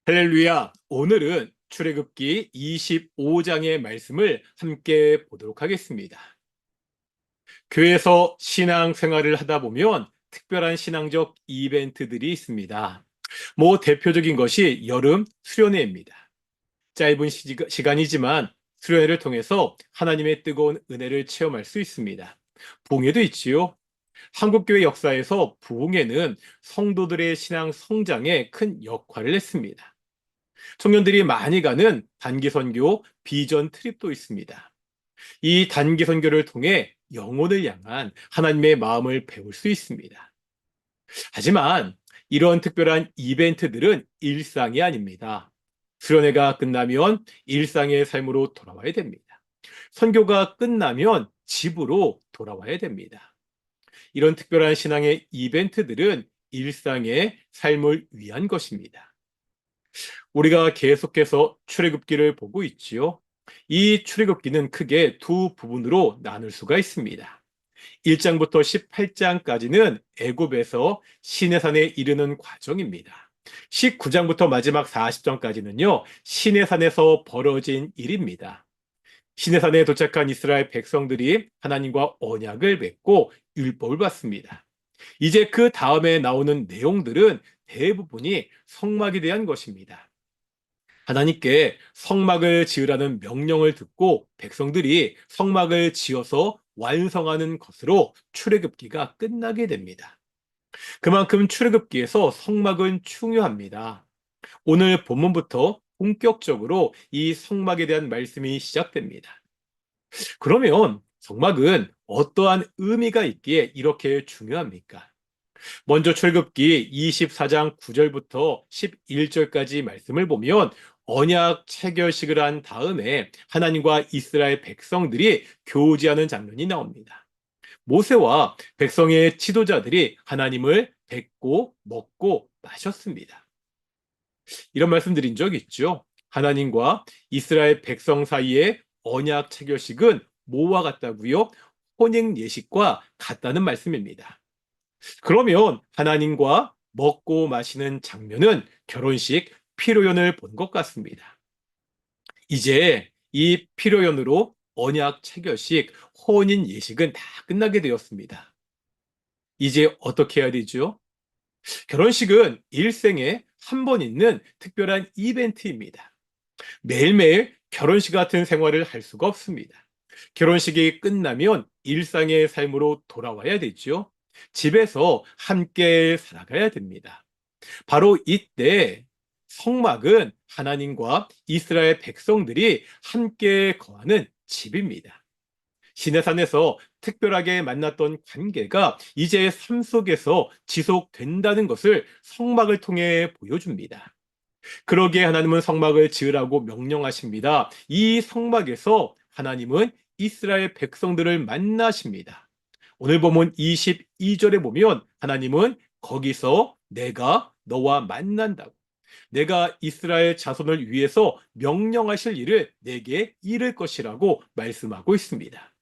할렐루야! 오늘은 출애굽기 25장의 말씀을 함께 보도록 하겠습니다. 교회에서 신앙 생활을 하다 보면 특별한 신앙적 이벤트들이 있습니다. 대표적인 것이 여름 수련회입니다. 짧은 시간이지만 수련회를 통해서 하나님의 뜨거운 은혜를 체험할 수 있습니다. 부흥회도 있지요. 한국교회 역사에서 부흥회는 성도들의 신앙 성장에 큰 역할을 했습니다. 청년들이 많이 가는 단기 선교 비전 트립도 있습니다. 이 단기 선교를 통해 영혼을 향한 하나님의 마음을 배울 수 있습니다. 하지만 이런 특별한 이벤트들은 일상이 아닙니다. 수련회가 끝나면 일상의 삶으로 돌아와야 됩니다. 선교가 끝나면 집으로 돌아와야 됩니다. 이런 특별한 신앙의 이벤트들은 일상의 삶을 위한 것입니다. 우리가 계속해서 출애굽기를 보고 있지요. 이 출애굽기는 크게 두 부분으로 나눌 수가 있습니다. 1장부터 18장까지는 애굽에서 시내산에 이르는 과정입니다. 19장부터 마지막 40장까지는요, 시내산에서 벌어진 일입니다. 시내산에 도착한 이스라엘 백성들이 하나님과 언약을 맺고 율법을 받습니다. 이제 그 다음에 나오는 내용들은 대부분이 성막에 대한 것입니다. 하나님께 성막을 지으라는 명령을 듣고 백성들이 성막을 지어서 완성하는 것으로 출애굽기가 끝나게 됩니다. 그만큼 출애굽기에서 성막은 중요합니다. 오늘 본문부터 본격적으로 이 성막에 대한 말씀이 시작됩니다. 그러면 성막은 어떠한 의미가 있기에 이렇게 중요합니까? 먼저 출애굽기 24장 9절부터 11절까지 말씀을 보면 언약 체결식을 한 다음에 하나님과 이스라엘 백성들이 교제하는 장면이 나옵니다. 모세와 백성의 지도자들이 하나님을 뵙고 먹고 마셨습니다. 이런 말씀 드린 적 있죠? 하나님과 이스라엘 백성 사이의 언약 체결식은 뭐와 같다고요? 혼인 예식과 같다는 말씀입니다. 그러면 하나님과 먹고 마시는 장면은 결혼식 피로연을 본 것 같습니다. 이제 이 피로연으로 언약 체결식, 혼인 예식은 다 끝나게 되었습니다. 이제 어떻게 해야 되죠? 결혼식은 일생에 한 번 있는 특별한 이벤트입니다. 매일매일 결혼식 같은 생활을 할 수가 없습니다. 결혼식이 끝나면 일상의 삶으로 돌아와야 되죠. 집에서 함께 살아가야 됩니다. 바로 이때 성막은 하나님과 이스라엘 백성들이 함께 거하는 집입니다. 시내산에서 특별하게 만났던 관계가 이제 삶 속에서 지속된다는 것을 성막을 통해 보여줍니다. 그러기에 하나님은 성막을 지으라고 명령하십니다. 이 성막에서 하나님은 이스라엘 백성들을 만나십니다. 오늘 보면 22절에 보면 하나님은 거기서 내가 너와 만난다고, 내가 이스라엘 자손을 위해서 명령하실 일을 내게 이를 것이라고 말씀하고 있습니다.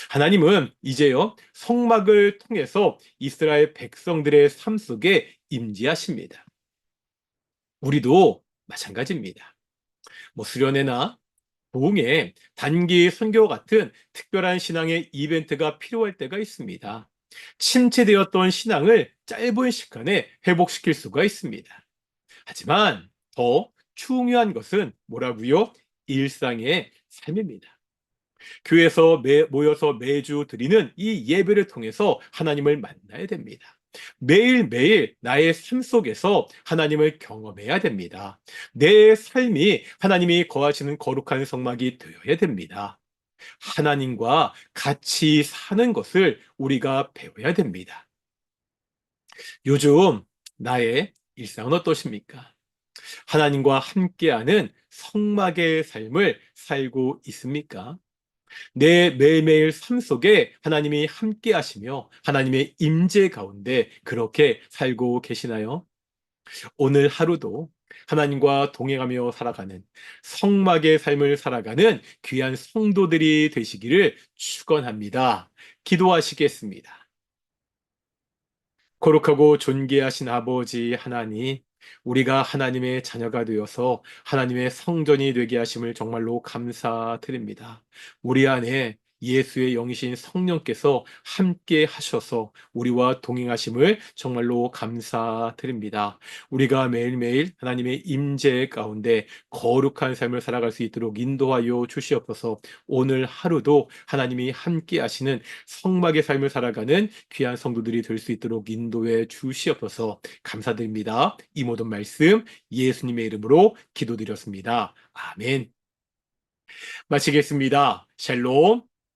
하나님은 이제요 성막을 통해서 이스라엘 백성들의 삶 속에 임재하십니다. 우리도 마찬가지입니다. 수련회나 부흥회, 단기 선교 같은 특별한 신앙의 이벤트가 필요할 때가 있습니다. 침체되었던 신앙을 짧은 시간에 회복시킬 수가 있습니다. 하지만 더 중요한 것은 뭐라고요? 일상의 삶입니다. 교회에서 모여서 매주 드리는 이 예배를 통해서 하나님을 만나야 됩니다. 매일매일 나의 삶 속에서 하나님을 경험해야 됩니다. 내 삶이 하나님이 거하시는 거룩한 성막이 되어야 됩니다. 하나님과 같이 사는 것을 우리가 배워야 됩니다. 요즘 나의 일상은 어떠십니까? 하나님과 함께하는 성막의 삶을 살고 있습니까? 내 매일매일 삶 속에 하나님이 함께 하시며 하나님의 임재 가운데 그렇게 살고 계시나요? 오늘 하루도 하나님과 동행하며 살아가는 성막의 삶을 살아가는 귀한 성도들이 되시기를 축원합니다. 기도하시겠습니다. 거룩하고 존귀하신 아버지 하나님, 우리가 하나님의 자녀가 되어서 하나님의 성전이 되게 하심을 정말로 감사드립니다. 우리 안에 예수의 영이신 성령께서 함께 하셔서 우리와 동행하심을 정말로 감사드립니다. 우리가 매일매일 하나님의 임재 가운데 거룩한 삶을 살아갈 수 있도록 인도하여 주시옵소서. 오늘 하루도 하나님이 함께 하시는 성막의 삶을 살아가는 귀한 성도들이 될 수 있도록 인도해 주시옵소서. 감사드립니다. 이 모든 말씀 예수님의 이름으로 기도드렸습니다. 아멘. 마치겠습니다. 샬롬.